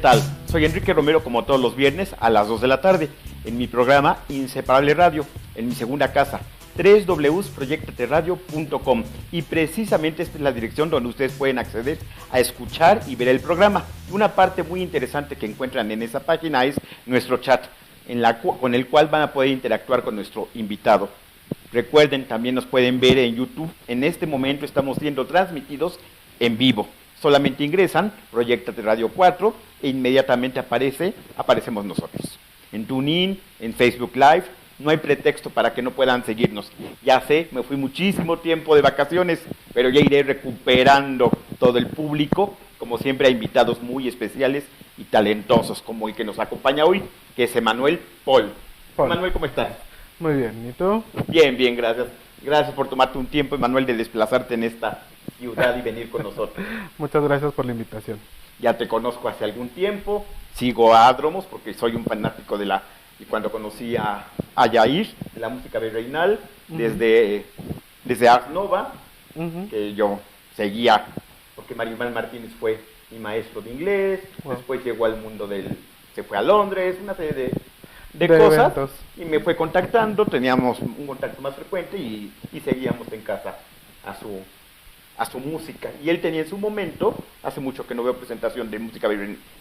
tal? Soy Enrique Romero, como todos los viernes a las 2 de la tarde, en mi programa Inseparable Radio, en mi segunda casa, www.proyectateradio.com, y precisamente esta es la dirección donde ustedes pueden acceder a escuchar y ver el programa. Una parte muy interesante que encuentran en esa página es nuestro chat, con el cual van a poder interactuar con nuestro invitado. Recuerden, también nos pueden ver en YouTube. En este momento estamos siendo transmitidos en vivo. Solamente ingresan Proyectate Radio 4 e inmediatamente aparecemos nosotros. En TuneIn, en Facebook Live, no hay pretexto para que no puedan seguirnos. Ya sé, me fui muchísimo tiempo de vacaciones, pero ya iré recuperando todo el público. Como siempre, hay invitados muy especiales y talentosos, como el que nos acompaña hoy, que es Emanuel Paul. Emanuel, ¿cómo estás? Muy bien, ¿y tú? Bien, bien, gracias. Gracias por tomarte un tiempo, Emanuel, de desplazarte en esta ciudad y venir con nosotros. Muchas gracias por la invitación. Ya te conozco hace algún tiempo, sigo a Adromos porque soy un fanático y cuando conocí a Yair, de la música virreinal, desde Ars Nova, que yo seguía, porque Mario Iván Martínez fue mi maestro de inglés, después llegó al mundo se fue a Londres, una serie de cosas, eventos. Y me fue contactando, teníamos un contacto más frecuente y seguíamos en casa a su música. Y él tenía en su momento, hace mucho que no veo presentación de música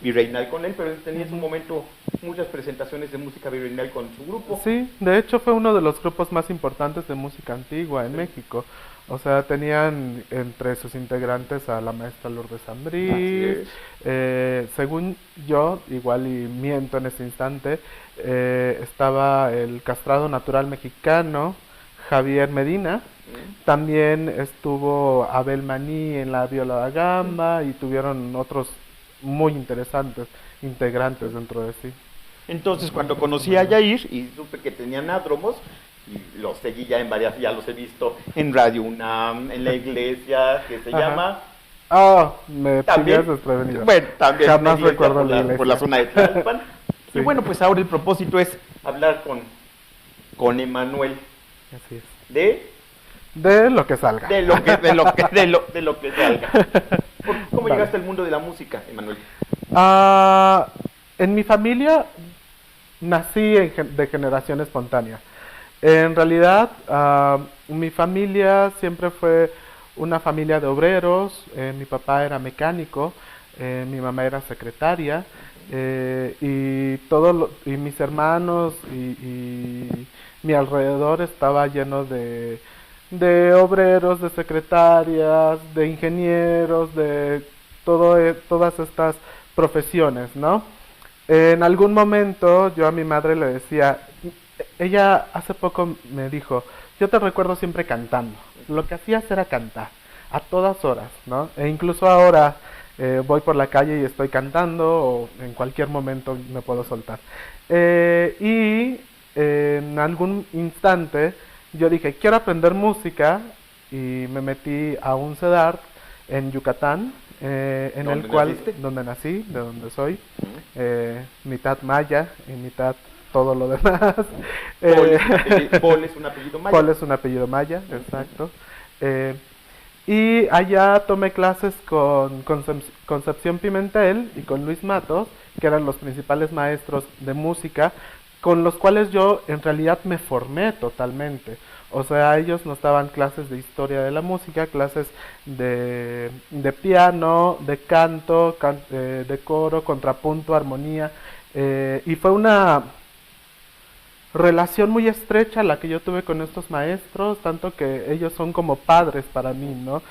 virreinal con él, pero él tenía en su momento muchas presentaciones de música virreinal con su grupo. Sí, de hecho fue uno de los grupos más importantes de música antigua en México. O sea, tenían entre sus integrantes a la maestra Lourdes Ambrís, según yo, igual y miento en ese instante, estaba el castrado natural mexicano, Javier Medina, también estuvo Abel Maní en la viola da gamba y tuvieron otros muy interesantes integrantes dentro de sí. Entonces, cuando conocí a Yair y supe que tenían Adromos, y los seguí ya en varias, ya los he visto en Radio UNAM, en la iglesia, que se llama... me pillas desprevenido. Bueno, también jamás recuerdo por la zona de Tlalpan. Sí. Y bueno, pues ahora el propósito es hablar con Emanuel. Así es. De lo que salga. De lo que salga. ¿Cómo llegaste al mundo de la música, Emanuel? En mi familia nací de generación espontánea. En realidad, mi familia siempre fue una familia de obreros. Mi papá era mecánico, mi mamá era secretaria, y mis hermanos y mi alrededor estaba lleno de obreros, de secretarias, de ingenieros, de todas estas profesiones, ¿no? En algún momento yo a mi madre le decía, ella hace poco me dijo, yo te recuerdo siempre cantando, lo que hacías era cantar, a todas horas, ¿no? E incluso ahora voy por la calle y estoy cantando, o en cualquier momento me puedo soltar. Y en algún instante yo dije, quiero aprender música, y me metí a un CEDART en Yucatán, donde nací, de donde soy, mitad maya y mitad todo lo demás. Paul es un apellido maya. Paul es un apellido maya, exacto. Y allá tomé clases con Concepción Pimentel y con Luis Matos, que eran los principales maestros de música, con los cuales yo en realidad me formé totalmente. O sea, ellos nos daban clases de historia de la música, clases de piano, de canto, de coro, contrapunto, armonía, y fue una relación muy estrecha la que yo tuve con estos maestros, tanto que ellos son como padres para mí, ¿no?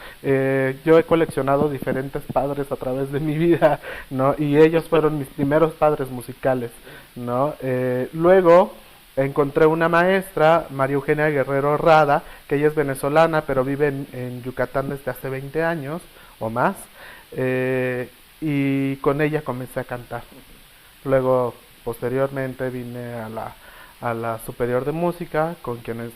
Yo he coleccionado diferentes padres a través de mi vida, ¿no? Y ellos fueron mis primeros padres musicales, ¿no? Luego encontré una maestra, María Eugenia Guerrero Rada, que ella es venezolana, pero vive en Yucatán desde hace 20 años o más, y con ella comencé a cantar. Luego, posteriormente, vine a la Superior de Música, con quienes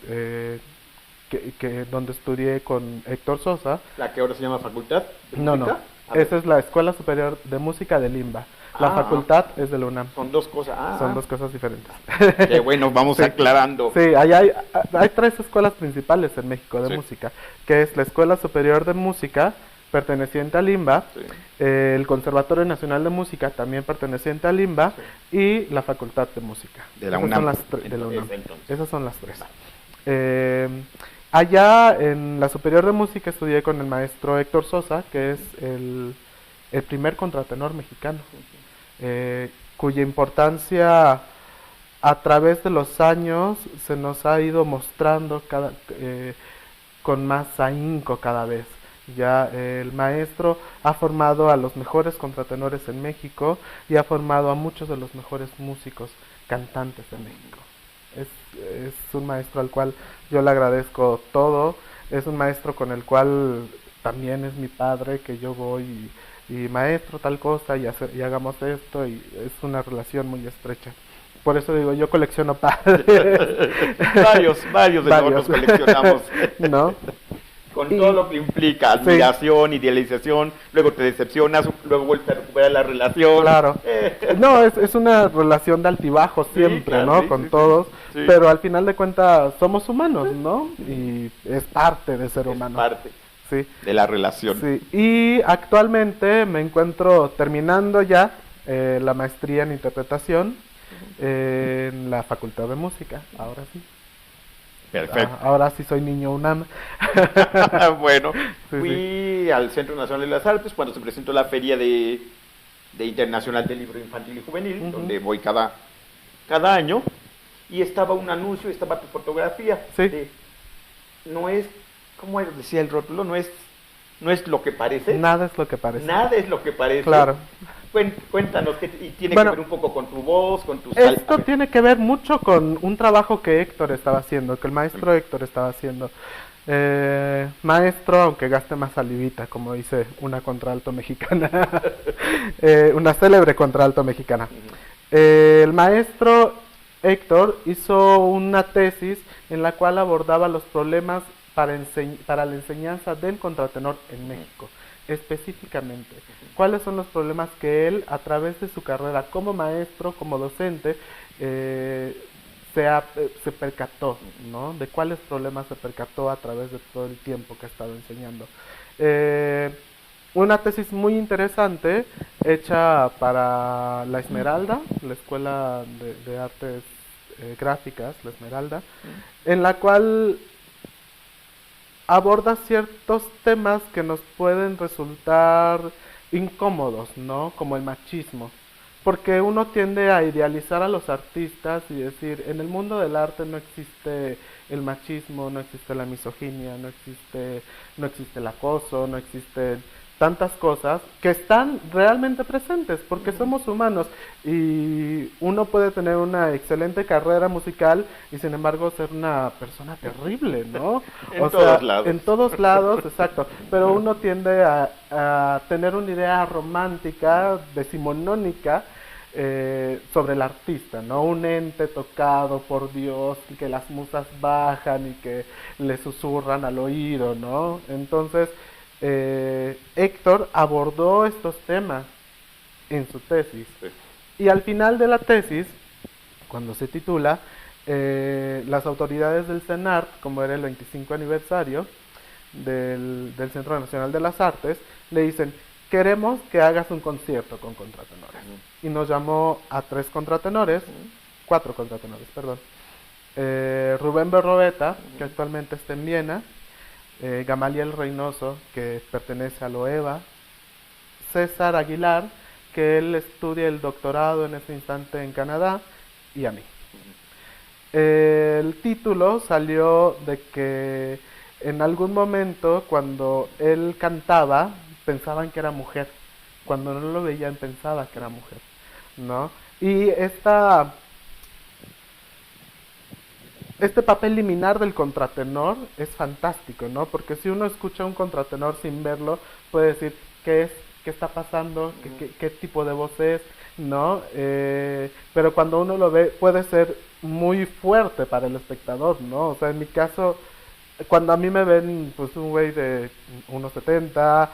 donde estudié con Héctor Sosa. ¿La que ahora se llama Facultad de Música? No. Esa es la Escuela Superior de Música de Limba. La facultad es de la UNAM. Son dos cosas. Son dos cosas diferentes. Qué bueno, vamos aclarando. Sí, hay 3 escuelas principales en México de música, que es la Escuela Superior de Música perteneciente a Limba, Sí. el Conservatorio Nacional de Música, también perteneciente a Limba, y la Facultad de Música. De la Esas UNAM. son las de la UNAM. Entonces. Esas son las tres. Allá en la Superior de Música estudié con el maestro Héctor Sosa, que es el primer contratenor mexicano, cuya importancia a través de los años se nos ha ido mostrando con más ahínco cada vez. Ya el maestro ha formado a los mejores contratenores en México y ha formado a muchos de los mejores músicos cantantes de México. Es un maestro al cual yo le agradezco todo. Es un maestro con el cual también es mi padre, que yo voy y maestro tal cosa y hagamos esto, y es una relación muy estrecha. Por eso digo, yo colecciono padres. varios de nosotros coleccionamos. ¿No? Con todo lo que implica, admiración, idealización, luego te decepcionas, luego vuelves a recuperar la relación. Claro. No, es una relación de altibajos siempre, claro, ¿no? sí, con sí, todos, sí. pero al final de cuentas somos humanos, ¿no? Y es parte de ser humano. Parte sí. de la relación. Sí. Y actualmente me encuentro terminando ya la maestría en interpretación en la Facultad de Música, ahora sí. Perfecto. Ahora sí soy niño UNAM. Bueno, Sí, fui al Centro Nacional de las Artes cuando se presentó la Feria de Internacional del Libro Infantil y Juvenil, donde voy cada año, y estaba un anuncio, estaba tu fotografía. Sí. No es, ¿cómo decía el rótulo? No es lo que parece. Nada es lo que parece. Nada es lo que parece. Claro. Cuéntanos, y tiene Bueno, que ver un poco con tu voz, con tus... Esto tiene que ver mucho con un trabajo que Héctor estaba haciendo, que el maestro Héctor estaba haciendo. Maestro, aunque gaste más salivita, como dice una contralto mexicana, una célebre contralto mexicana. El maestro Héctor hizo una tesis en la cual abordaba los problemas para la enseñanza del contratenor en México. Específicamente, cuáles son los problemas que él, a través de su carrera como maestro, como docente, se percató, ¿no? De cuáles problemas se percató a través de todo el tiempo que ha estado enseñando. Una tesis muy interesante hecha para La Esmeralda, la Escuela de Artes Gráficas, La Esmeralda, en la cual aborda ciertos temas que nos pueden resultar incómodos, ¿no? Como el machismo. Porque uno tiende a idealizar a los artistas y decir, en el mundo del arte no existe el machismo, no existe la misoginia, no existe el acoso, no existen tantas cosas que están realmente presentes, porque somos humanos y uno puede tener una excelente carrera musical y sin embargo ser una persona terrible, ¿no? En todos lados. En todos lados, exacto, pero uno tiende a tener una idea romántica, decimonónica, sobre el artista, ¿no? Un ente tocado por Dios, y que las musas bajan y que le susurran al oído, ¿no? Entonces, Héctor abordó estos temas en su tesis. Sí. Y al final de la tesis, cuando se titula, las autoridades del CENART, como era el 25 aniversario del Centro Nacional de las Artes, le dicen, queremos que hagas un concierto con contratenores. Y nos llamó a 4 contratenores, perdón. Rubén Berroeta, que actualmente está en Viena, Gamaliel Reynoso, que pertenece a Loeva, César Aguilar, que él estudia el doctorado en este instante en Canadá, y a mí. El título salió de que en algún momento cuando él cantaba pensaban que era mujer, cuando no lo veían pensaba que era mujer, ¿no? Y este papel liminar del contratenor es fantástico, ¿no? Porque si uno escucha a un contratenor sin verlo, puede decir qué está pasando, qué tipo de voz es, ¿no? Pero cuando uno lo ve, puede ser muy fuerte para el espectador, ¿no? O sea, en mi caso, cuando a mí me ven, pues, un güey de 1.70,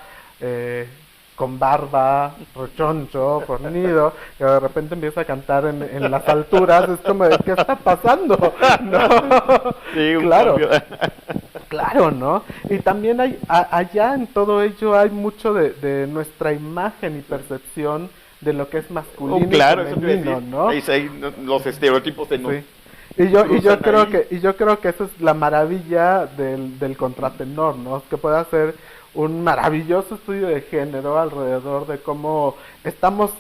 con barba, rechoncho, fornido, que de repente empieza a cantar en las alturas, es como, ¿qué está pasando? No, Sí, claro. claro, ¿no? Y también hay, allá en todo ello hay mucho de nuestra imagen y percepción de lo que es masculino claro, y eso te iba a femenino, decir. ¿no? Los estereotipos de nos Sí. Y yo creo ahí. yo creo que esa es la maravilla del contratenor, ¿no? Que puede hacer un maravilloso estudio de género alrededor de cómo estamos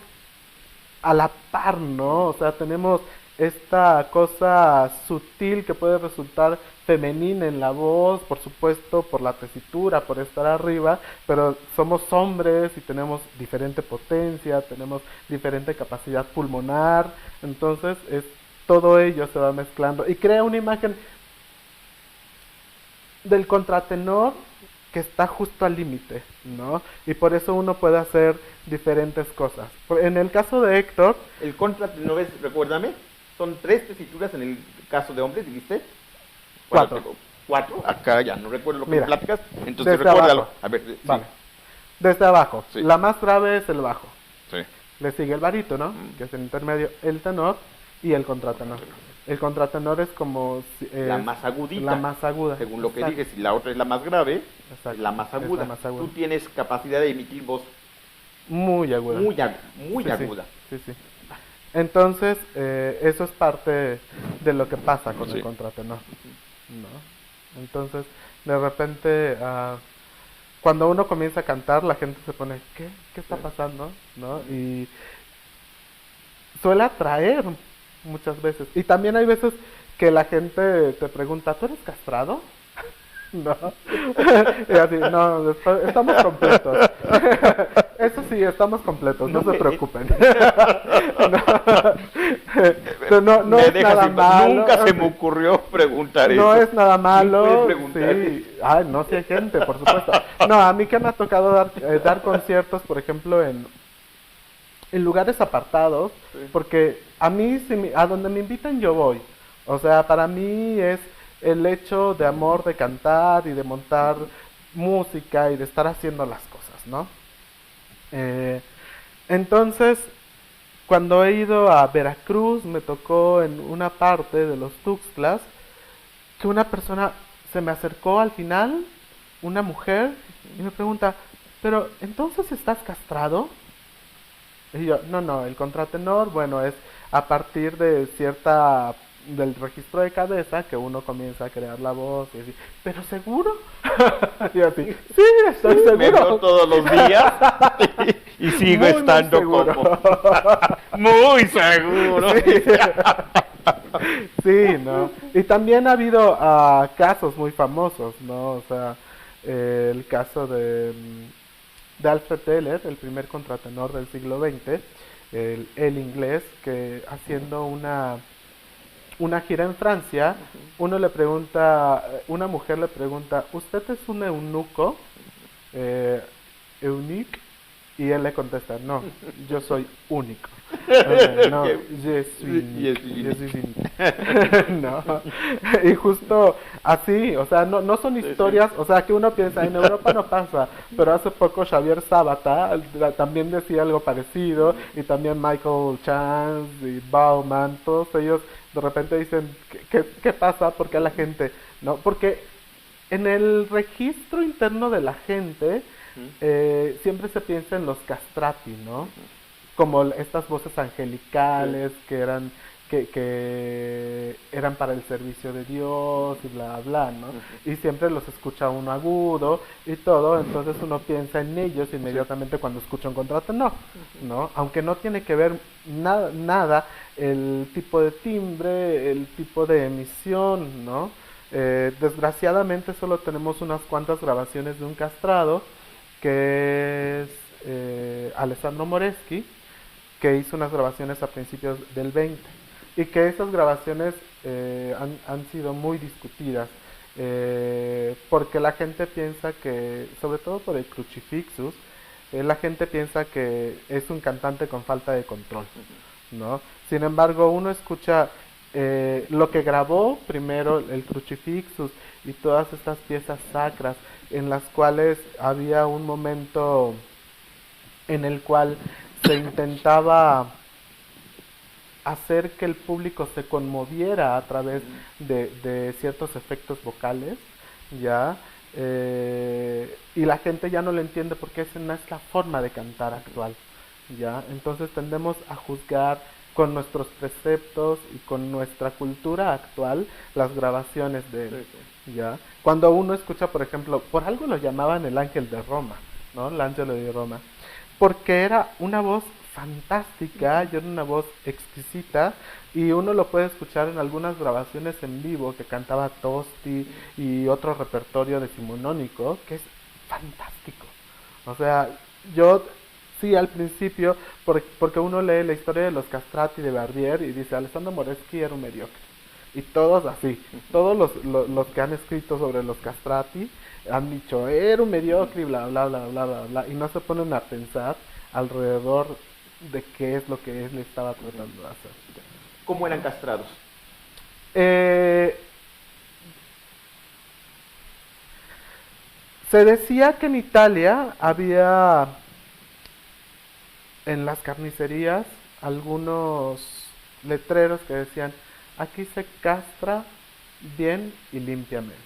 a la par, ¿no? O sea, tenemos esta cosa sutil que puede resultar femenina en la voz, por supuesto, por la tesitura, por estar arriba, pero somos hombres y tenemos diferente potencia, tenemos diferente capacidad pulmonar, entonces todo ello se va mezclando y crea una imagen del contratenor que está justo al límite, ¿no? Y por eso uno puede hacer diferentes cosas. En el caso de Héctor, El contratenor es, recuérdame, son 3 tesituras en el caso de hombres, ¿dijiste? 4. 4, acá ya no recuerdo lo que Mira, me platicas, entonces desde recuérdalo. abajo. A ver, Vale. Desde abajo. Sí. La más grave es el bajo. sí. Le sigue el barítono, que es el intermedio, el tenor y el contratenor. El contratenor es como La más agudita. la más aguda. Según lo que Exacto. dije, si la otra es la más grave, Exacto. es la más Es aguda. la más aguda. Tú tienes capacidad de emitir voz Muy aguda. muy Sí, sí. aguda. Sí, sí. Entonces, eso es parte de lo que pasa con Sí. el contratenor, ¿no? Entonces, de repente, cuando uno comienza a cantar, la gente se pone, ¿qué está pasando? ¿No? Y suele atraer muchas veces. Y también hay veces que la gente te pregunta, ¿tú eres castrado? No. Y así, no, estamos completos. Eso sí, estamos completos, no se preocupen. No Me es dejas nada sin paz. malo. Nunca se me ocurrió preguntar No eso. es nada malo. puedes preguntar. Sí. Ay, no, sí hay gente, por supuesto. No, a mí que me ha tocado dar conciertos, por ejemplo, en lugares apartados, Sí. porque a mí, a donde me invitan yo voy. O sea, para mí es el hecho de amor de cantar y de montar música y de estar haciendo las cosas, ¿no? Entonces, cuando he ido a Veracruz, me tocó en una parte de los Tuxtlas que una persona se me acercó al final, una mujer, y me pregunta, pero ¿entonces estás castrado? Y yo, no, el contratenor, bueno, es a partir de del registro de cabeza que uno comienza a crear la voz y así, ¿pero seguro? Y yo así, sí, estoy Me veo seguro. todos los días y sigo Muy, muy estando seguro. como muy seguro. Sí. Sí, ¿no? Y también ha habido casos muy famosos, ¿no? O sea, el caso de Alfred Teller, el primer contratenor del siglo XX, el inglés, que haciendo una gira en Francia, una mujer le pregunta, ¿usted es un eunuco? Eunuque, y él le contesta, no, yo soy único. No, je suis unique, je suis unique. No. Y justo así, o sea, no son historias, o sea, que uno piensa, en Europa no pasa, pero hace poco Xavier Sábata también decía algo parecido, y también Michael Chance y Bauman, todos ellos de repente dicen, ¿qué pasa? ¿Por qué la gente? ¿No? Porque en el registro interno de la gente, siempre se piensa en los castrati, ¿no? Como estas voces angelicales que eran para el servicio de Dios y bla bla, ¿no? Y siempre los escucha uno agudo y todo, entonces uno piensa en ellos inmediatamente cuando escucha un contratenor, ¿no? Aunque no tiene que ver nada el tipo de timbre, el tipo de emisión, ¿no? Desgraciadamente solo tenemos unas cuantas grabaciones de un castrado, que es Alessandro Moreschi, que hizo unas grabaciones a principios del 20 y que esas grabaciones han sido muy discutidas, porque la gente piensa que, sobre todo por el Crucifixus, la gente piensa que es un cantante con falta de control, ¿no? Sin embargo, uno escucha lo que grabó primero el Crucifixus y todas estas piezas sacras en las cuales había un momento en el cual se intentaba hacer que el público se conmoviera a través de ciertos efectos vocales. ¿ya? Y la gente ya no lo entiende porque esa no es la forma de cantar actual, ¿ya? Entonces tendemos a juzgar con nuestros preceptos y con nuestra cultura actual las grabaciones de él, Sí, sí. ¿ya? Cuando uno escucha, por ejemplo, por algo lo llamaban el ángel de Roma, ¿no? El ángel de Roma, porque era una voz fantástica y era una voz exquisita y uno lo puede escuchar en algunas grabaciones en vivo que cantaba Tosti y otro repertorio decimonónico que es fantástico. O sea, yo sí al principio, porque uno lee la historia de los castrati de Barbier y dice Alessandro Moreschi era un mediocre. Y todos así, todos los que han escrito sobre los castrati han dicho era un mediocre y bla bla bla bla bla bla y no se ponen a pensar alrededor de qué es lo que él estaba tratando de hacer. ¿Cómo eran castrados? Eh, Se decía que en Italia había en las carnicerías algunos letreros que decían aquí se castra bien y limpiamente.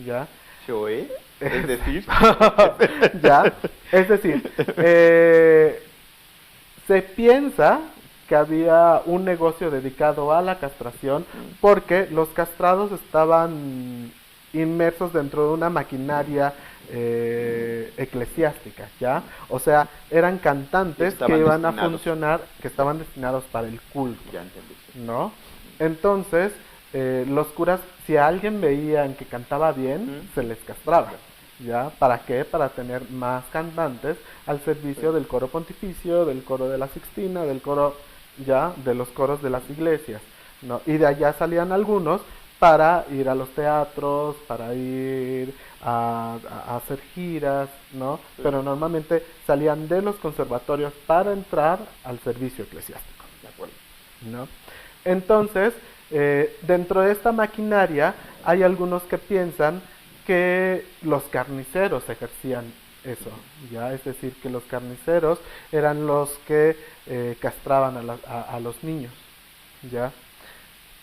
¿Ya? Choé, es decir, ¿Ya? Es decir, se piensa que había un negocio dedicado a la castración porque los castrados estaban inmersos dentro de una maquinaria eclesiástica, ¿ya? O sea, eran cantantes que estaban iban a destinados. funcionar, que estaban destinados para el culto, ya entendí. ¿no? Entonces, los curas, si a alguien veían que cantaba bien, se les castraba. ¿Ya? ¿Para qué? Para tener más cantantes al servicio del coro pontificio, del coro de la Sixtina, del coro, ya, de los coros de las iglesias, ¿no? Y de allá salían algunos para ir a los teatros, para ir a hacer giras, ¿no? Pero normalmente salían de los conservatorios para entrar al servicio eclesiástico, De acuerdo. ¿no? Entonces, dentro de esta maquinaria hay algunos que piensan que los carniceros ejercían eso, ¿ya? Es decir, que los carniceros eran los que castraban a los niños, ¿ya?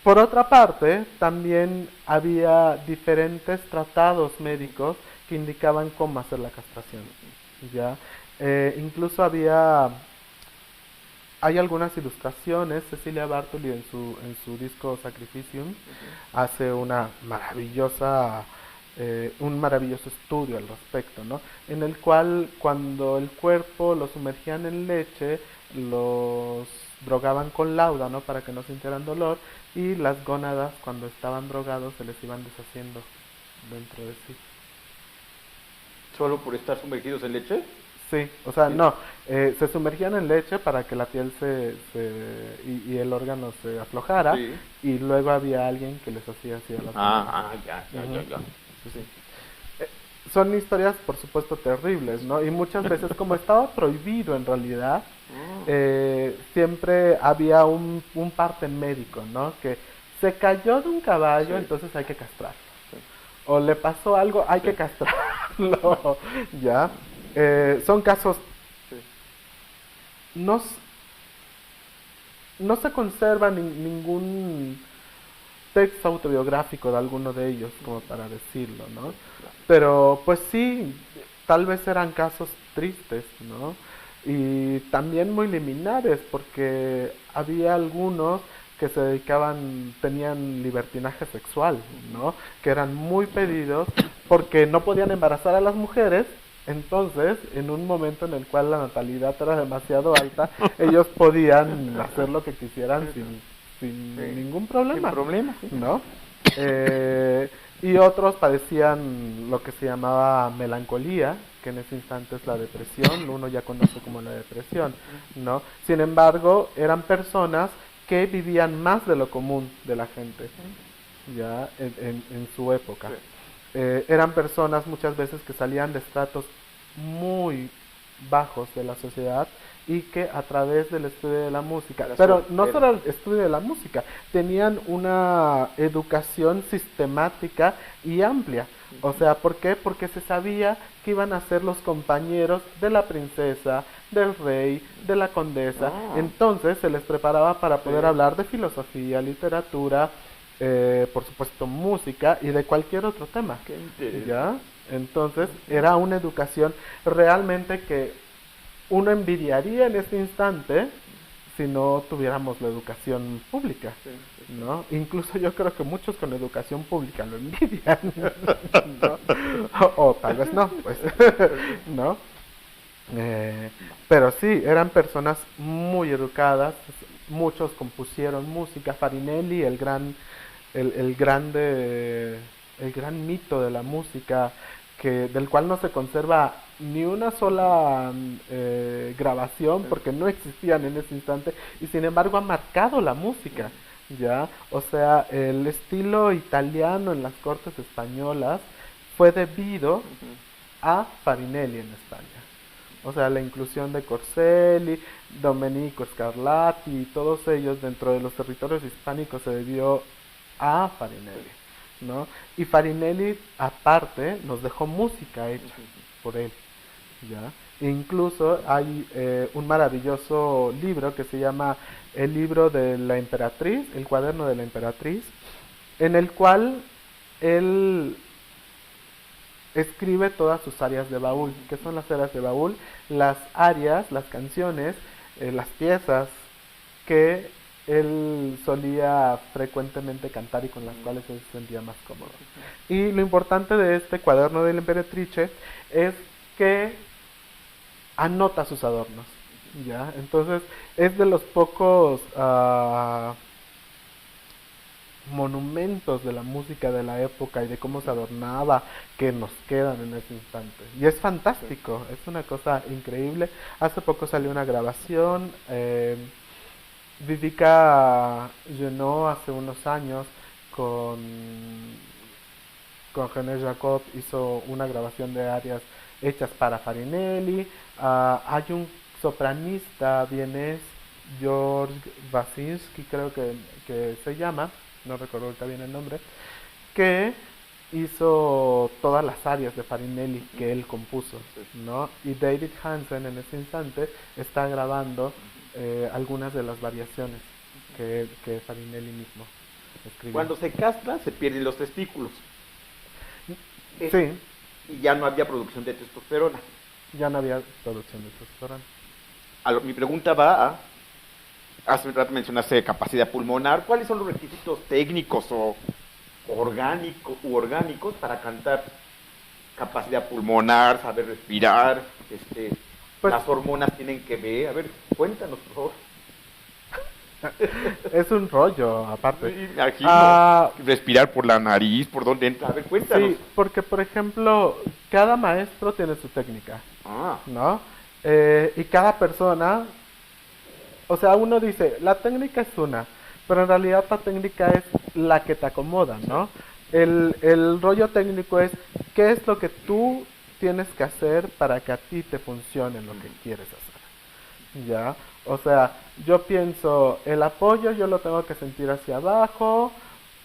Por otra parte, también había diferentes tratados médicos que indicaban cómo hacer la castración, ¿ya? Incluso hay algunas ilustraciones. Cecilia Bartoli en su disco Sacrificium hace un maravilloso estudio al respecto, ¿no? En el cual cuando el cuerpo lo sumergían en leche, los drogaban con lauda, ¿no? Para que no sintieran dolor y las gónadas cuando estaban drogados se les iban deshaciendo dentro de sí. ¿Solo por estar sumergidos en leche? Sí, o sea, Sí. no, se sumergían en leche para que la piel y el órgano se aflojara Sí. y luego había alguien que les hacía así a las gónadas. Ya. Sí, sí. Son historias, por supuesto, terribles, ¿no? Y muchas veces, como estaba prohibido en realidad, siempre había un parte médico, ¿no? Que se cayó de un caballo, Sí. entonces hay que castrarlo. Sí. O le pasó algo, hay Sí. que castrarlo, ¿ya? Son casos, Sí. no, no se conserva ningún texto autobiográfico de alguno de ellos, como para decirlo, ¿no? Pero pues sí, tal vez eran casos tristes, ¿no? Y también muy liminares, porque había algunos que se dedicaban, tenían libertinaje sexual, ¿no? Que eran muy pedidos porque no podían embarazar a las mujeres. Entonces, en un momento en el cual la natalidad era demasiado alta, ellos podían hacer lo que quisieran sin Sí. ningún problema, Sin problema, sí. ¿no? Y otros padecían lo que se llamaba melancolía, que en ese instante es la depresión, uno ya conoce como la depresión, ¿no? Sin embargo, eran personas que vivían más de lo común de la gente, ya en su época. Sí. Eran personas muchas veces que salían de estratos muy bajos de la sociedad y que a través del estudio de la música, pero no solo el estudio de la música, tenían una educación sistemática y amplia. O sea, ¿por qué? Porque se sabía que iban a ser los compañeros de la princesa, del rey, de la condesa. Entonces se les preparaba para poder hablar de filosofía, literatura, por supuesto música y de cualquier otro tema, Qué interesante. ¿ya? Entonces era una educación realmente que uno envidiaría en este instante si no tuviéramos la educación pública, Sí, sí, sí. ¿no? Incluso yo creo que muchos con educación pública lo envidian, ¿no? O tal vez no, pues, ¿no? Eh, pero sí, eran personas muy educadas, muchos compusieron música, Farinelli, el grande, el gran mito de la música, del cual no se conserva ni una sola grabación porque no existían en ese instante y sin embargo ha marcado la música, ¿ya? O sea, el estilo italiano en las cortes españolas fue debido Ujú. a Farinelli en España. O sea, la inclusión de Corselli, Domenico Scarlatti y todos ellos dentro de los territorios hispánicos se debió a Farinelli, ¿no? Y Farinelli, aparte, nos dejó música hecha por él, ¿ya? E incluso hay un maravilloso libro que se llama El libro de la emperatriz, el cuaderno de la emperatriz, en el cual él escribe todas sus áreas de baúl. ¿Qué son las áreas de baúl? Las áreas, las canciones, las piezas que él solía frecuentemente cantar y con las cuales él se sentía más cómodo. Y lo importante de este cuaderno de la Emperatrice es que anota sus adornos, ¿ya? Entonces es de los pocos monumentos de la música de la época y de cómo se adornaba que nos quedan en ese instante. Y es fantástico, es una cosa increíble. Hace poco salió una grabación, Vivica llenó hace unos años con, con René Jacob, hizo una grabación de arias hechas para Farinelli. Hay un sopranista vienés, Georg Wasinski creo que se llama, no recuerdo ahorita bien el nombre, que hizo todas las arias de Farinelli que él compuso, ¿no? Y David Hansen en ese instante está grabando algunas de las variaciones que Farinelli mismo escribió. Cuando se castra, se pierden los testículos. Es- Sí, y ya no había producción de testosterona. ya no había producción de testosterona. Mi pregunta va a, hace un rato mencionaste capacidad pulmonar, ¿cuáles son los requisitos técnicos o orgánicos para cantar? Capacidad pulmonar, saber respirar, Pues las hormonas tienen que ver, a ver, cuéntanos por favor. es un rollo aparte. Me imagino, Ah, respirar por la nariz, por dónde entra, a ver, cuéntanos. sí, porque por ejemplo, cada maestro tiene su técnica, Ah, ¿no? Y cada persona, o sea, uno dice, la técnica es una, pero en realidad la técnica es la que te acomoda, ¿no? El rollo técnico es qué es lo que tú tienes que hacer para que a ti te funcione lo que quieres hacer, ¿ya? O sea, yo pienso, el apoyo yo lo tengo que sentir hacia abajo,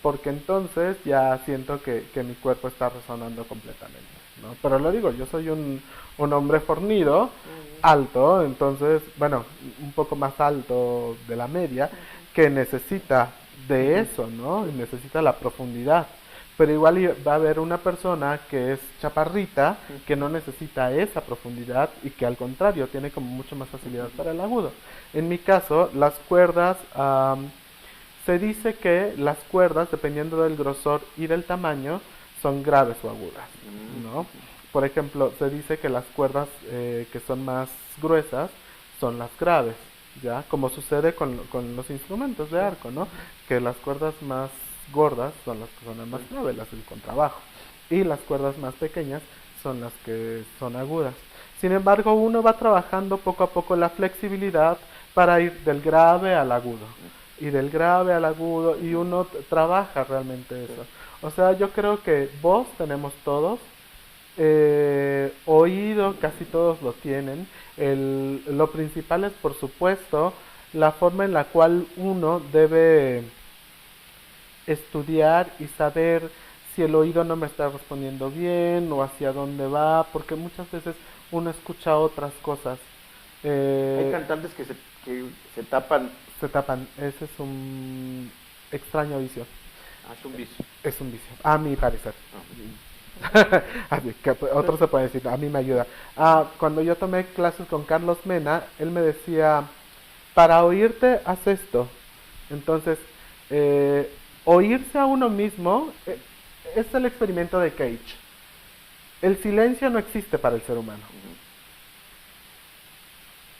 porque entonces ya siento que mi cuerpo está resonando completamente, ¿no? Pero lo digo, yo soy un hombre fornido, alto, entonces, bueno, un poco más alto de la media, que necesita de eso, ¿no? Y necesita la profundidad. Pero igual va a haber una persona que es chaparrita, que no necesita esa profundidad y que al contrario tiene como mucho más facilidad para el agudo. En mi caso, las cuerdas, se dice que las cuerdas, dependiendo del grosor y del tamaño, son graves o agudas, ¿no? Por ejemplo, se dice que las cuerdas que son más gruesas son las graves, ¿ya? Como sucede con los instrumentos de arco, ¿no? Que las cuerdas más gordas son las que son más graves, las del contrabajo. Y las cuerdas más pequeñas son las que son agudas. Sin embargo, uno va trabajando poco a poco la flexibilidad para ir del grave al agudo. Y del grave al agudo, y uno trabaja realmente eso. O sea, yo creo que voz tenemos todos, oído casi todos lo tienen. Lo principal es, por supuesto, la forma en la cual uno debe estudiar y saber si el oído no me está respondiendo bien o hacia dónde va, porque muchas veces uno escucha otras cosas. hay Eh, cantantes que se tapan. Se tapan, ese es un extraño vicio. Ah, es un vicio. Es un vicio, a mi parecer. Ah. Así que otros se pueden decir, a mí me ayuda. Cuando yo tomé clases con Carlos Mena, él me decía, para oírte, haz esto. Entonces, eh, oírse a uno mismo es el experimento de Cage. El silencio no existe para el ser humano. Ujú.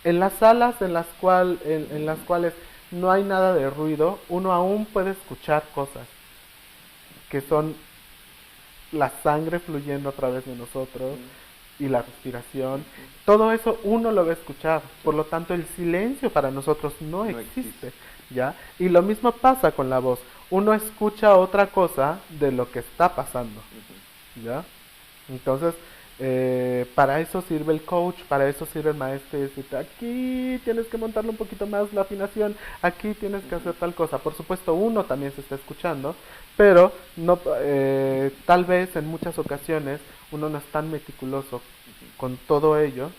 En las salas en las cuales no hay nada de ruido, uno aún puede escuchar cosas que son la sangre fluyendo a través de nosotros Ujú. y la respiración. Ujú. Todo eso uno lo va a escuchar. Sí. Por lo tanto, el silencio para nosotros no No existe. existe, ¿ya? Y lo mismo pasa con la voz. Uno escucha otra cosa de lo que está pasando, Ujú. ¿ya? Entonces, para eso sirve el coach, para eso sirve el maestro y decirte, aquí tienes que montarle un poquito más la afinación, aquí tienes que hacer tal cosa. Por supuesto, uno también se está escuchando, pero no, tal vez en muchas ocasiones uno no es tan meticuloso con todo ello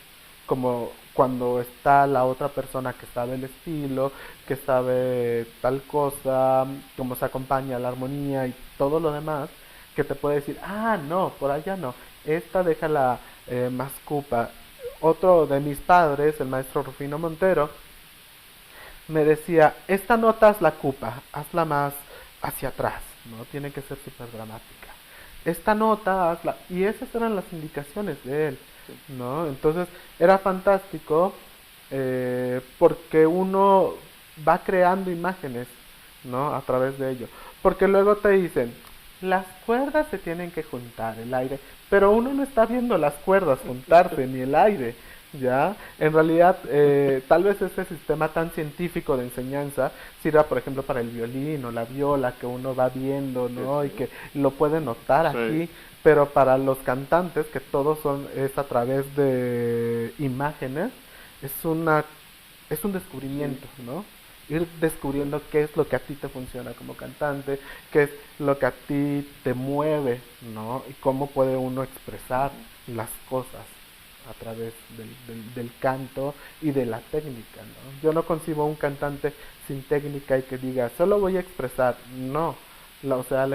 como cuando está la otra persona que sabe el estilo, que sabe tal cosa, cómo se acompaña la armonía y todo lo demás, que te puede decir, ah, no, por allá no, esta déjala más cupa. Otro de mis padres, el maestro Rufino Montero, me decía, esta nota hazla cupa, hazla más hacia atrás, no tiene que ser súper dramática. Esta nota hazla, y esas eran las indicaciones de él, Sí. ¿no? Entonces era fantástico porque uno va creando imágenes, ¿no? A través de ello. Porque luego te dicen, las cuerdas se tienen que juntar, el aire, pero uno no está viendo las cuerdas juntarse, ni el aire, ¿ya? En realidad, tal vez ese sistema tan científico de enseñanza sirva, por ejemplo, para el violín o la viola, que uno va viendo, Sí, ¿no? Y sí. que lo puede notar Sí. aquí, pero para los cantantes, que todos es a través de imágenes, es una es un Sí. descubrimiento, ¿no? Ir descubriendo qué es lo que a ti te funciona como cantante, qué es lo que a ti te mueve, ¿no? Y cómo puede uno expresar Ujú. las cosas a través del canto y de la técnica, ¿no? Yo no concibo un cantante sin técnica y que diga, solo voy a expresar. No, o sea,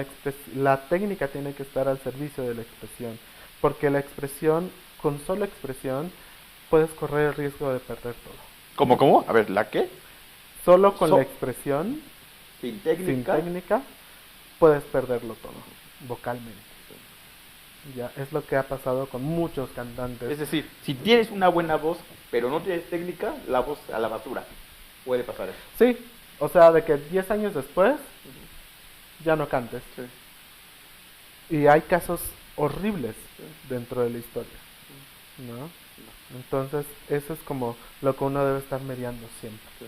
la técnica tiene que estar al servicio de la expresión, porque la expresión, con solo expresión, puedes correr el riesgo de perder todo. ¿Cómo, cómo? A ver, ¿la qué? Solo con la So- expresión, sin sin técnica. técnica, puedes perderlo todo, Ujú. vocalmente. Ya, es lo que ha pasado con muchos cantantes. Es decir, si tienes una buena voz, pero no tienes técnica, la voz a la basura. Puede pasar eso. Sí, o sea, de que 10 años después Ujú. ya no cantes. Sí, Y hay casos horribles sí, dentro de la historia, sí, ¿no? no, Entonces, eso es como lo que uno debe estar mediando siempre. sí.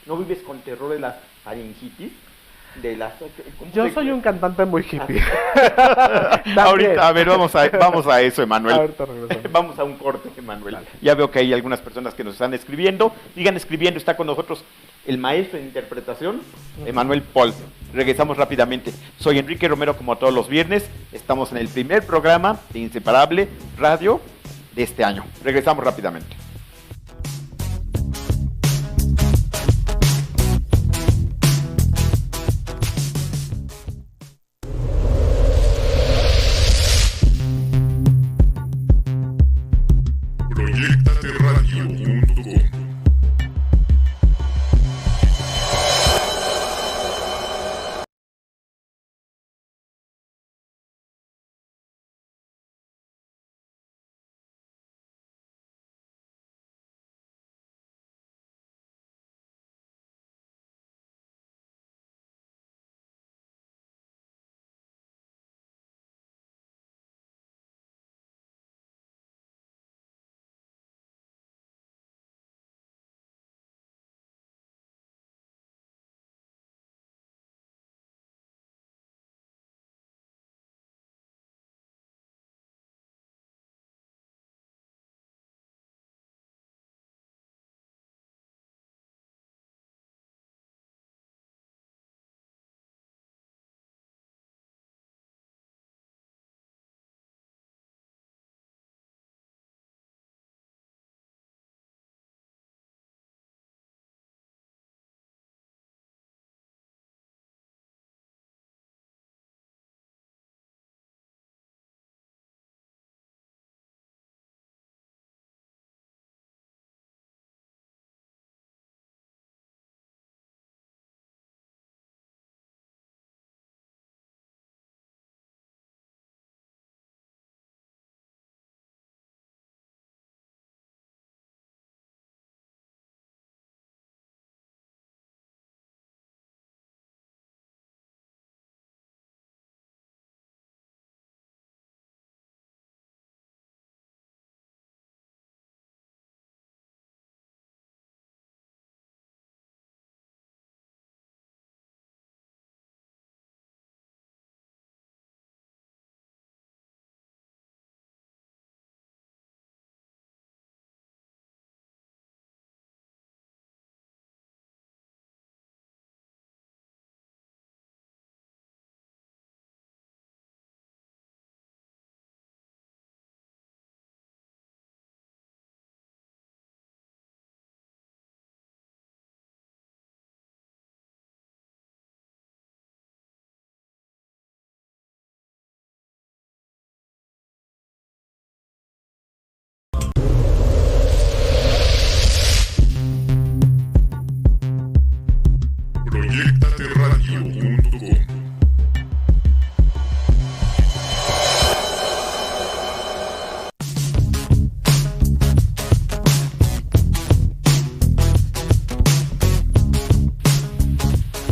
¿No vives con terror de las faringitis? De las... ¿cómo Yo se- soy un cantante muy hippie. También. Ahorita, a ver, vamos a eso, Emanuel. Ahorita regresamos. Vamos a un corte, Emanuel. Vale. Ya veo que hay algunas personas que nos están escribiendo. Sigan escribiendo, está con nosotros el maestro en interpretación, Emanuel Paul. Regresamos rápidamente. Soy Enrique Romero, como todos los viernes. Estamos en el primer programa de Inseparable Radio de este año. Regresamos rápidamente.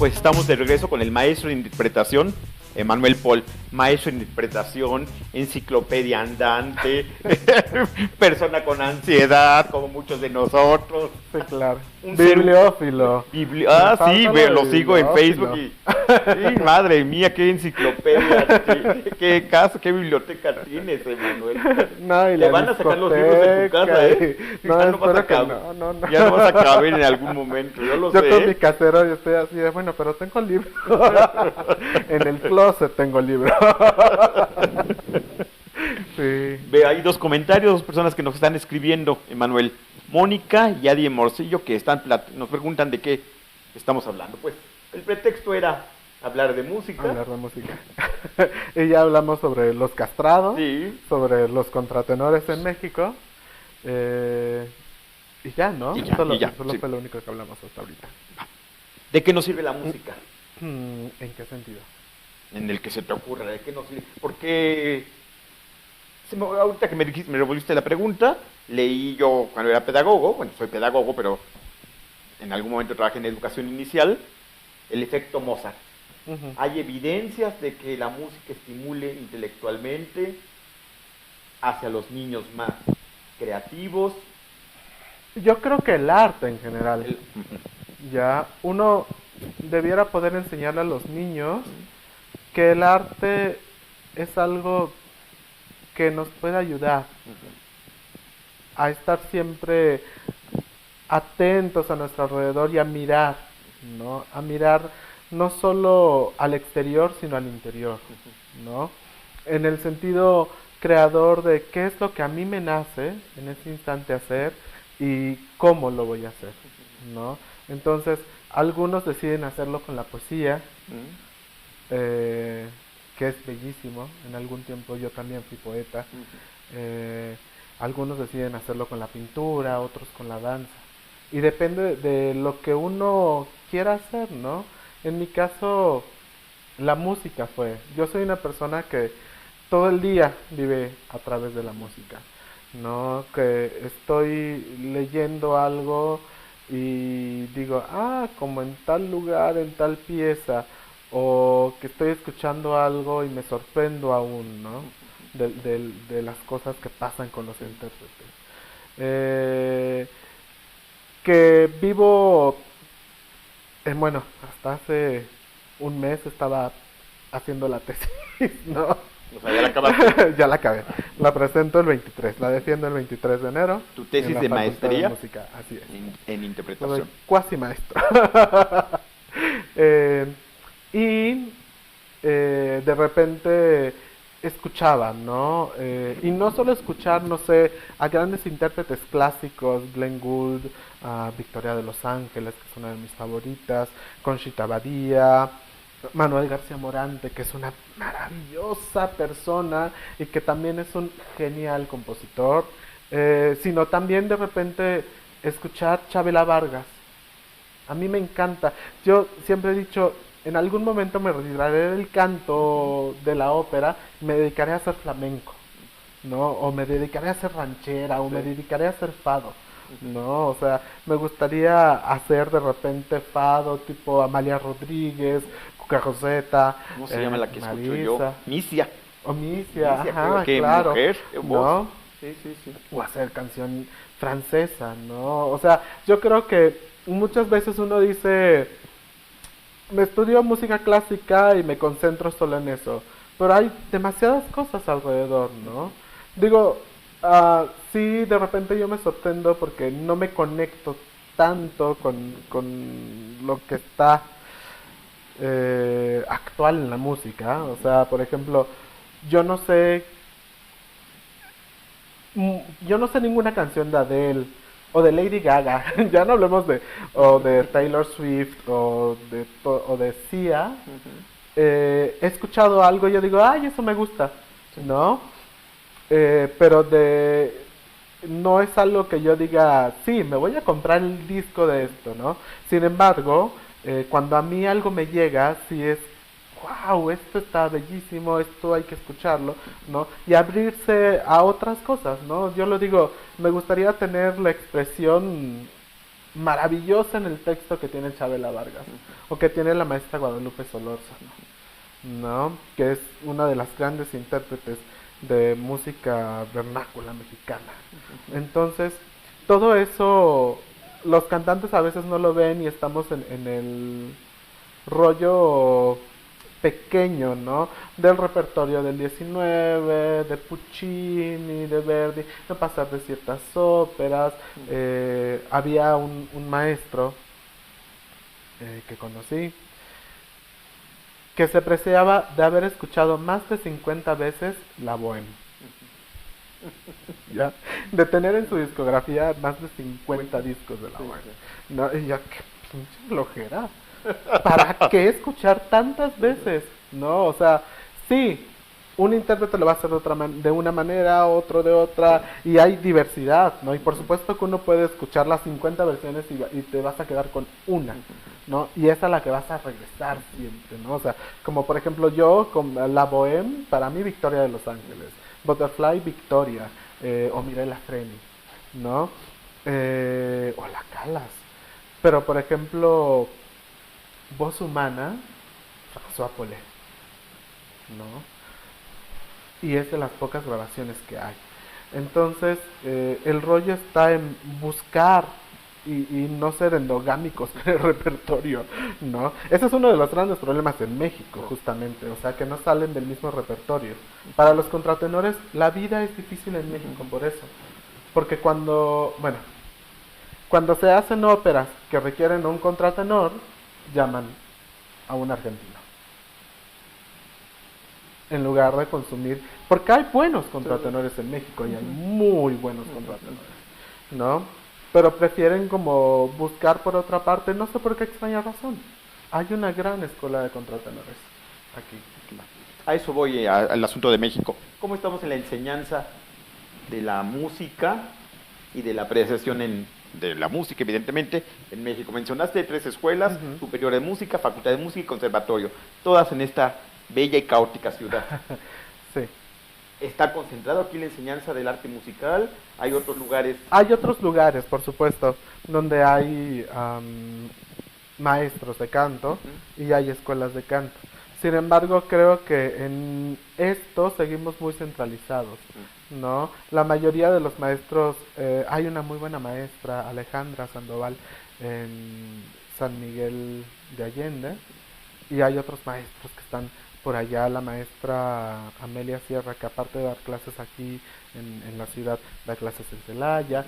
pues estamos de regreso con el maestro de interpretación, Emanuel Paul, maestro de interpretación, enciclopedia andante, persona con ansiedad, como muchos de nosotros. Sí, claro. Un Bibliófilo. Sí, lo sigo en Facebook y sí, madre mía, qué enciclopedia, qué casa, qué biblioteca tienes, Emanuel. No, y Te van a sacar los libros de tu casa, No, ya no vas a caber, ya no vas a caber en algún momento, yo sé. Con mi casero yo estoy así de, bueno, pero tengo libro. En el closet tengo libro. Sí. Ve, hay dos comentarios, dos personas que nos están escribiendo, Emanuel. Mónica y Adi Morcillo, que nos preguntan de qué estamos hablando. Pues el pretexto era hablar de música. Hablar de música. Y ya hablamos sobre los castrados, sí, sobre los contratenores en México. Y ya, ¿no? Solo fue lo único que hablamos hasta ahorita. ¿De qué nos sirve la música? ¿En qué sentido? En el que se te ocurra, ¿de qué nos sirve? Porque ahorita que me revolviste la pregunta, leí yo cuando era pedagogo, bueno, soy pedagogo, pero en algún momento trabajé en educación inicial, el efecto Mozart. Hay evidencias de que la música estimule intelectualmente hacia los niños más creativos. Yo creo que el arte en general, ya uno debiera poder enseñarle a los niños que el arte es algo que nos puede ayudar a estar siempre atentos a nuestro alrededor y a mirar, ¿no? A mirar no solo al exterior, sino al interior, ¿no? En el sentido creador de qué es lo que a mí me nace en ese instante hacer y cómo lo voy a hacer, ¿no? Entonces, algunos deciden hacerlo con la poesía, que es bellísimo. En algún tiempo yo también fui poeta. Algunos deciden hacerlo con la pintura, otros con la danza. Y depende de lo que uno quiera hacer, ¿no? En mi caso, la música fue. Yo soy una persona que todo el día vive a través de la música, ¿no? Que estoy leyendo algo y digo, como en tal lugar, en tal pieza, o que estoy escuchando algo y me sorprendo aún, ¿no? De las cosas que pasan con los intérpretes. Que vivo, bueno, hasta hace un mes estaba haciendo la tesis, ¿no? O sea, ya la acabaste. Ya la acabé. La presento el 23, la defiendo el 23 de enero. ¿Tu tesis de maestría? De música, así es. En interpretación. Soy cuasi maestro. Y de repente escuchaba, ¿no? Y no solo escuchar, no sé, a grandes intérpretes clásicos, Glenn Gould, Victoria de Los Ángeles, que es una de mis favoritas, Conchita Badía, Manuel García Morante, que es una maravillosa persona y que también es un genial compositor, sino también de repente escuchar Chabela Vargas. A mí me encanta. Yo siempre he dicho, en algún momento me retiraré del canto de la ópera y me dedicaré a hacer flamenco, ¿no? O me dedicaré a hacer ranchera, o me dedicaré a hacer fado, ¿no? O sea, me gustaría hacer de repente fado tipo Amalia Rodríguez, Cuca Roseta. ¿Cómo se llama la que Marisa, escucho yo? Misia. O Misia, ajá, qué claro. Mujer, qué voz. ¿No? Sí, sí, sí. O hacer canción francesa, ¿no? O sea, yo creo que muchas veces uno dice, me estudio música clásica y me concentro solo en eso, pero hay demasiadas cosas alrededor, ¿no? Digo, sí, de repente yo me sorprendo porque no me conecto tanto con lo que está actual en la música. O sea, por ejemplo, yo no sé ninguna canción de Adele o de Lady Gaga. Ya no hablemos de Taylor Swift o de Sia. He escuchado algo y yo digo, ay, eso me gusta, ¿no? Pero no es algo que yo diga, sí, me voy a comprar el disco de esto, ¿no? Sin embargo, cuando a mí algo me llega, sí es, wow, esto está bellísimo, esto hay que escucharlo, ¿no? Y abrirse a otras cosas, ¿no? Yo lo digo, me gustaría tener la expresión maravillosa en el texto que tiene Chabela Vargas o que tiene la maestra Guadalupe Solórzano, ¿no? Que es una de las grandes intérpretes de música vernácula mexicana. Entonces, todo eso, los cantantes a veces no lo ven y estamos en el rollo pequeño, ¿no? Del repertorio del 19, de Puccini, de Verdi, de pasar de ciertas óperas. Había un maestro que conocí que se preciaba de haber escuchado más de 50 veces la Bohème. ¿Ya? De tener en su discografía más de 50 discos de la Bohème. ¿No? Y yo, qué pinche flojera. ¿Para qué escuchar tantas veces? ¿No? O sea, sí, un intérprete lo va a hacer de una manera, otro de otra, y hay diversidad, ¿no? Y por supuesto que uno puede escuchar las 50 versiones y te vas a quedar con una, ¿no? Y esa es a la que vas a regresar siempre, ¿no? O sea, como por ejemplo yo, con la Bohème, para mí Victoria de Los Ángeles, Butterfly, Victoria, o Mirella Freni, ¿no? O La Calas. Pero por ejemplo, Voz Humana, François Pollet, ¿no? Y es de las pocas grabaciones que hay. Entonces, el rollo está en buscar y no ser endogámicos en el repertorio, ¿no? Ese es uno de los grandes problemas en México, justamente, o sea, que no salen del mismo repertorio. Para los contratenores, la vida es difícil en México por eso. Porque cuando se hacen óperas que requieren un contratenor, llaman a un argentino. En lugar de consumir, porque hay buenos contratenores en México y hay muy buenos contratenores, ¿no? Pero prefieren como buscar por otra parte, no sé por qué extraña razón. Hay una gran escuela de contratenores aquí. A eso voy, al asunto de México. ¿Cómo estamos en la enseñanza de la música y de la apreciación de la música, evidentemente, en México? Mencionaste 3 escuelas, superior de música, facultad de música y conservatorio, todas en esta bella y caótica ciudad. Sí. ¿Está concentrado aquí la enseñanza del arte musical? ¿Hay otros lugares? Hay otros lugares, por supuesto, donde hay maestros de canto y hay escuelas de canto. Sin embargo, creo que en esto seguimos muy centralizados, ¿no? La mayoría de los maestros, hay una muy buena maestra, Alejandra Sandoval, en San Miguel de Allende, y hay otros maestros que están por allá, la maestra Amelia Sierra, que aparte de dar clases aquí en la ciudad, da clases en Celaya,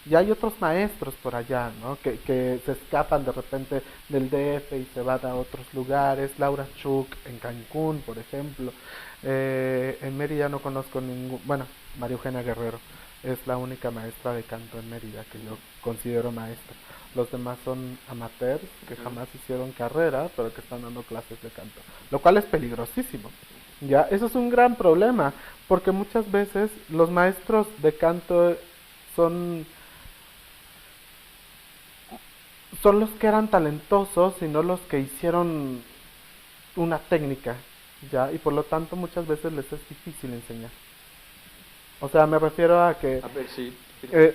y hay otros maestros por allá, ¿no? Que se escapan de repente del DF y se van a otros lugares. Laura Chuk en Cancún, por ejemplo. En Mérida no conozco ningún, bueno, María Eugenia Guerrero es la única maestra de canto en Mérida que yo considero maestra. Los demás son amateurs que jamás hicieron carrera, pero que están dando clases de canto, lo cual es peligrosísimo. Ya, eso es un gran problema, porque muchas veces los maestros de canto son los que eran talentosos y no los que hicieron una técnica, ya, y por lo tanto muchas veces les es difícil enseñar. O sea, me refiero a que A ver, sí.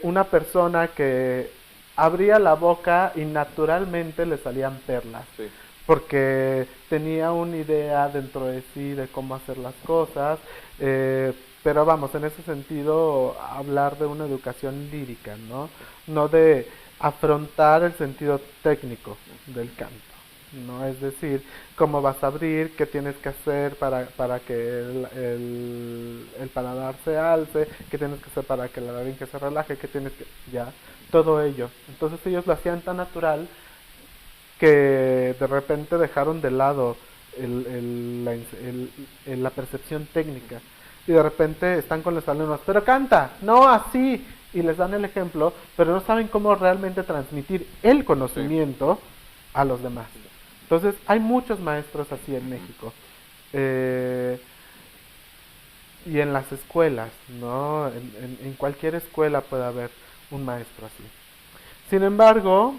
una persona que abría la boca y naturalmente le salían perlas, Sí. porque tenía una idea dentro de sí de cómo hacer las cosas, pero vamos, en ese sentido, hablar de una educación lírica, ¿no? No de afrontar el sentido técnico del canto, ¿no? Es decir, cómo vas a abrir, qué tienes que hacer para que el paladar se alce, qué tienes que hacer para que la laringe se relaje, qué tienes que... ya, todo ello. Entonces ellos lo hacían tan natural que de repente dejaron de lado la percepción técnica y de repente están con los alumnos, pero canta, no así, y les dan el ejemplo, pero no saben cómo realmente transmitir el conocimiento a los demás. Entonces hay muchos maestros así en México, y en las escuelas, ¿no? En cualquier escuela puede haber un maestro así. Sin embargo,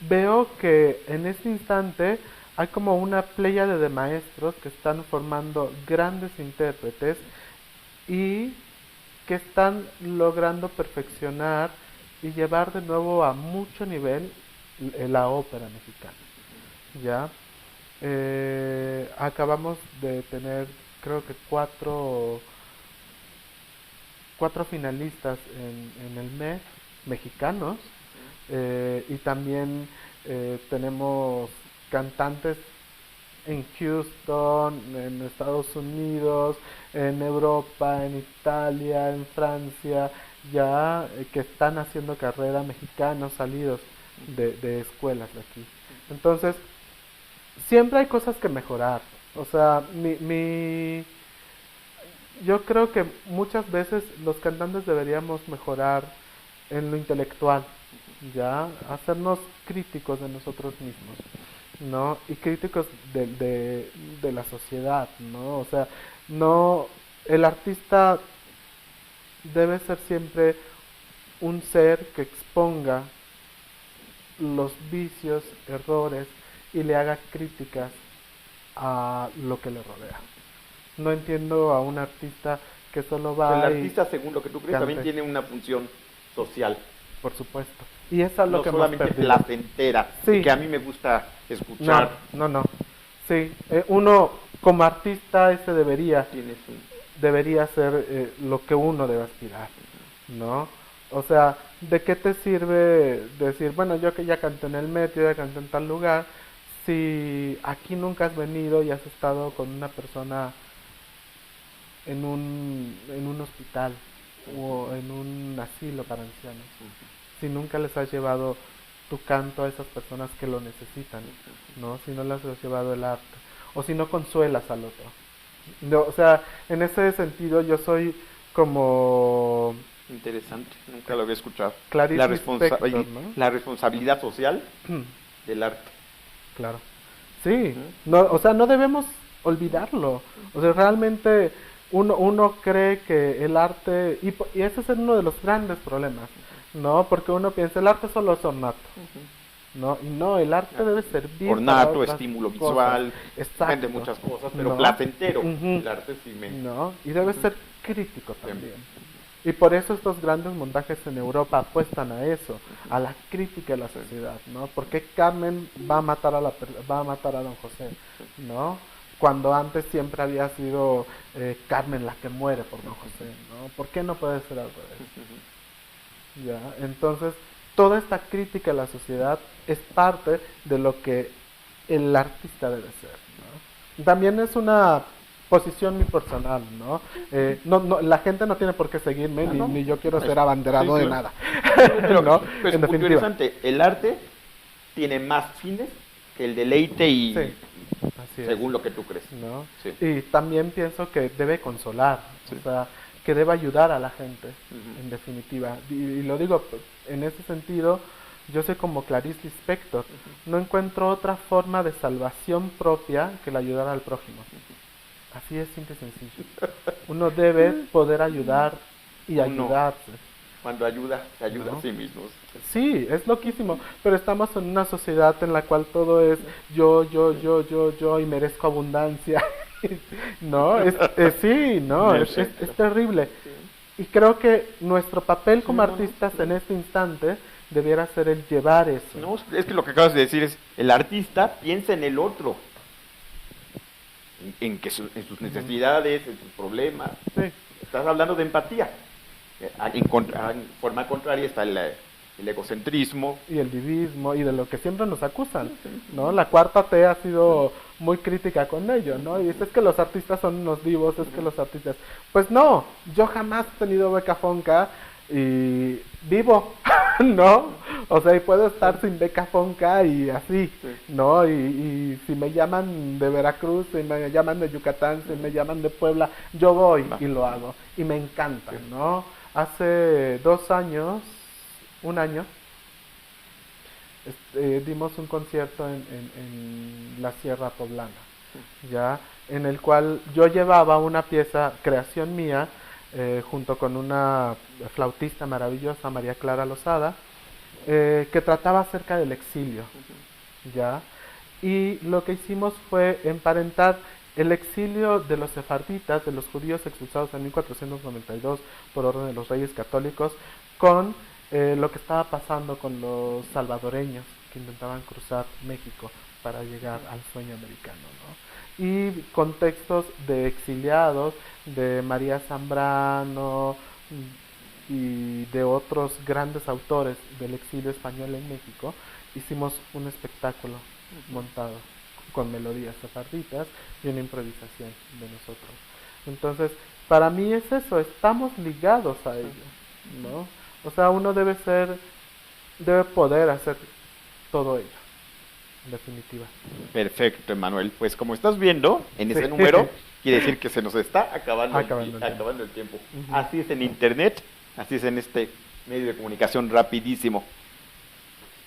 veo que en este instante hay como una pléyade de maestros que están formando grandes intérpretes y que están logrando perfeccionar y llevar de nuevo a mucho nivel la ópera mexicana. ¿Ya? Acabamos de tener, creo que cuatro finalistas en el mes mexicanos, y también tenemos cantantes en Houston, en Estados Unidos, en Europa, en Italia, en Francia, ya que están haciendo carrera, mexicanos salidos de escuelas de aquí. Entonces, siempre hay cosas que mejorar. O sea, yo creo que muchas veces los cantantes deberíamos mejorar en lo intelectual, ya, hacernos críticos de nosotros mismos, ¿no? Y críticos de la sociedad, ¿no? O sea, no, el artista debe ser siempre un ser que exponga los vicios, errores y le haga críticas a lo que le rodea. No entiendo a un artista que solo O sea, el va artista, según lo que tú crees, también cante, tiene una función social, por supuesto. Y eso es lo no que hemos solamente perdido. placentera, Sí, que a mí me gusta no, escuchar. no. Sí, uno como artista ese Tienes un... debería ser lo que uno debe aspirar, ¿no? O sea, ¿de qué te sirve decir, bueno, yo que ya canté en el Met, yo ya canté en tal lugar, si aquí nunca has venido y has estado con una persona en un hospital o en un asilo para ancianos? Si nunca les has llevado tu canto a esas personas que lo necesitan, ¿no? Si no les has llevado el arte, o si no consuelas al otro. No, o sea, en ese sentido yo soy como Interesante, nunca lo había escuchado. Clarice La, Lispector, ¿no? la responsabilidad social del arte. Claro. Sí, Ujú. no, o sea, no debemos olvidarlo. O sea, realmente uno cree que el arte, y ese es uno de los grandes problemas, ¿no? Porque uno piensa, el arte solo es ornato, ¿no? Y no, el arte debe servir para Ornato, otras estímulo cosas. visual, Exacto. de muchas cosas, pero ¿No? placentero. Ujú. El arte sí me... ¿No? Y debe Ujú. ser crítico Siempre. también. Y por eso estos grandes montajes en Europa apuestan a eso, a la crítica de la sociedad, ¿no? Porque Carmen va a matar va a matar a Don José, ¿no? Cuando antes siempre había sido Carmen la que muere por Don José, ¿no? ¿Por qué no puede ser al revés? ¿Ya? Entonces, toda esta crítica a la sociedad es parte de lo que el artista debe ser, ¿no? También es una posición muy personal, ¿no? La gente no tiene por qué seguirme, Ah, no. ni yo quiero ser Sí, abanderado de claro. nada, Pero ¿no? pues, En muy definitiva. interesante, el arte tiene más fines que el deleite y Sí, así es, según lo que tú crees. ¿no? Sí. Y también pienso que debe consolar, Sí. o sea, que debe ayudar a la gente, Ujú. en definitiva. Y lo digo en ese sentido, yo soy como Clarice Lispector, no encuentro otra forma de salvación propia que la ayudar al prójimo. Así es, simple y sencillo. Uno debe poder ayudar y Uno. ayudarse. Cuando ayuda, se ayuda ¿No? a sí mismo. Sí, es loquísimo, pero estamos en una sociedad en la cual todo es yo y merezco abundancia. No, sí, no, Yo es, sé, es, claro. es terrible. Y creo que nuestro papel Sí, como no, no, artistas sí. en este instante debiera ser el llevar eso. No, es que lo que acabas de decir es, el artista piensa en el otro, en sus necesidades, en sus problemas. Sí, Estás hablando de empatía. En forma contraria está el egocentrismo. y el divismo y de lo que siempre nos acusan, ¿no? La cuarta T ha sido muy crítica con ello, ¿no? Y dice, es que los artistas son unos divos, es que los artistas... Pues no, yo jamás he tenido beca Fonca y vivo, ¿no? O sea, y puedo estar sin beca Fonca y así, Sí. ¿no? Y si me llaman de Veracruz, si me llaman de Yucatán, si me llaman de Puebla, yo voy Va. y lo hago. Y me encanta, Sí. ¿no? Hace 2 años, un año, dimos un concierto en la Sierra Poblana, ya, en el cual yo llevaba una pieza, creación mía, junto con una flautista maravillosa, María Clara Lozada, que trataba acerca del exilio, ya, y lo que hicimos fue emparentar el exilio de los sefarditas, de los judíos expulsados en 1492 por orden de los reyes católicos, con lo que estaba pasando con los salvadoreños que intentaban cruzar México para llegar al sueño americano, ¿no? Y contextos de exiliados, de María Zambrano y de otros grandes autores del exilio español en México, hicimos un espectáculo montado con melodías sefarditas y una improvisación de nosotros. Entonces, para mí es eso, estamos ligados a ello, ¿no? O sea, uno debe poder hacer todo ello, en definitiva. Perfecto, Emanuel. Pues como estás viendo en ese Sí. número, quiere decir que se nos está acabando, Acabando el tiempo. Ujú. Así es en internet, así es en este medio de comunicación rapidísimo.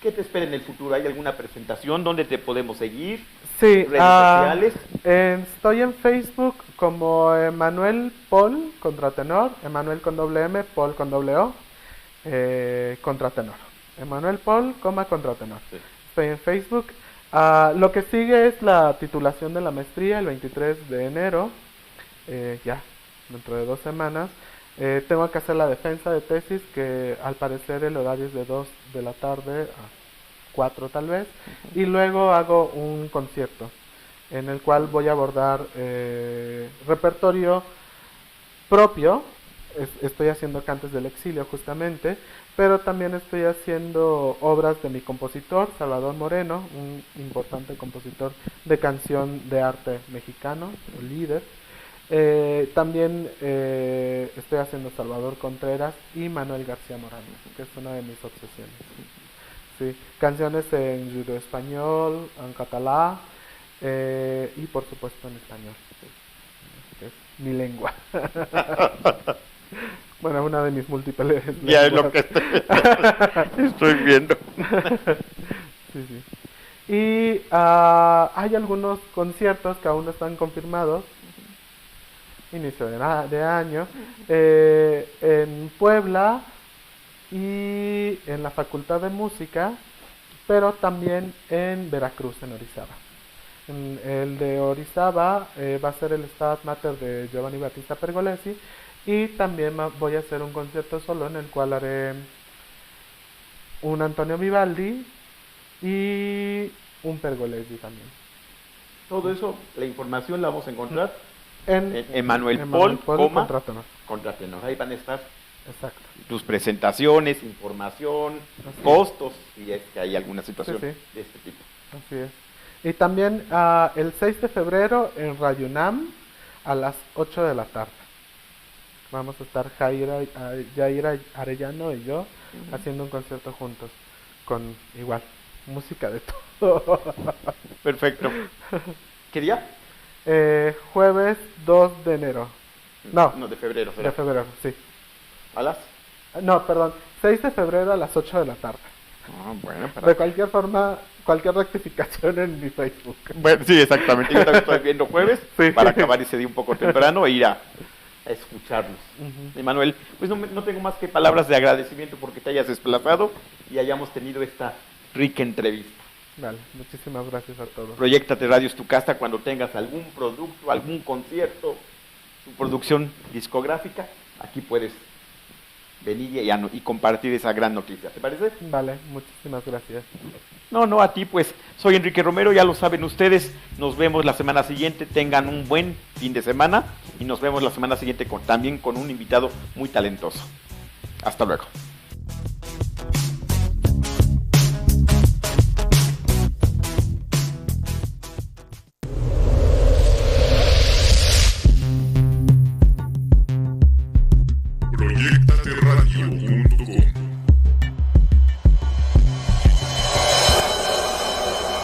¿Qué te espera en el futuro? ¿Hay alguna presentación? ¿Dónde te podemos seguir? Sí, ¿Redes sociales? estoy en Facebook como Emanuel Paul Contratenor, Emanuel con doble M, Paul con doble O, Contratenor. Emanuel Paul, Contratenor. Sí. Estoy en Facebook. Lo que sigue es la titulación de la maestría el 23 de enero, ya, dentro de 2 semanas. Tengo que hacer la defensa de tesis, que al parecer el horario es de 2 de la tarde a 4 tal vez, y luego hago un concierto en el cual voy a abordar repertorio propio. Estoy haciendo Cantes del Exilio justamente, pero también estoy haciendo obras de mi compositor, Salvador Moreno, un importante compositor de canción de arte mexicano, líder. También estoy haciendo Salvador Contreras y Manuel García Morales, que es una de mis obsesiones. Sí, canciones en judo español, en catalán y por supuesto en español, que es mi lengua. Bueno, una de mis múltiples lenguas. Ya es lo que estoy viendo. Sí, sí. Y hay algunos conciertos que aún no están confirmados, inicio de año, en Puebla y en la Facultad de Música, pero también en Veracruz, en Orizaba. El de Orizaba va a ser el Stabat Mater de Giovanni Battista Pergolesi, y también voy a hacer un concierto solo en el cual haré un Antonio Vivaldi y un Pergolesi también. Todo eso, la información la vamos a encontrar En en Emanuel Paul, Contratenor. Contratenor. Ahí van a estar Exacto. tus presentaciones, información, Así es. costos, si es que hay alguna situación Sí, sí. de este tipo. Así es. Y también el 6 de febrero en Radio UNAM a las 8 de la tarde. Vamos a estar Jair Arellano y yo haciendo un concierto juntos con igual música de todo. Perfecto. ¿Qué día? Jueves 2 de enero. No, de febrero. ¿Será? de febrero, sí. ¿A las? No, perdón, 6 de febrero a las 8 de la tarde. Bueno, De cualquier forma, cualquier rectificación en mi Facebook. Bueno, sí, exactamente. Yo también estoy viendo jueves Sí. para acabar ese día un poco temprano e ir a escucharlos. Ujú. Emanuel, pues no tengo más que palabras de agradecimiento porque te hayas desplazado y hayamos tenido esta rica entrevista. Vale, muchísimas gracias a todos. Proyéctate Radio es tu casa cuando tengas algún producto, algún concierto, tu producción discográfica, aquí puedes venir y compartir esa gran noticia. ¿Te parece? Vale, muchísimas gracias. No, a ti pues, soy Enrique Romero, ya lo saben ustedes, nos vemos la semana siguiente, tengan un buen fin de semana y nos vemos la semana siguiente también con un invitado muy talentoso. Hasta luego.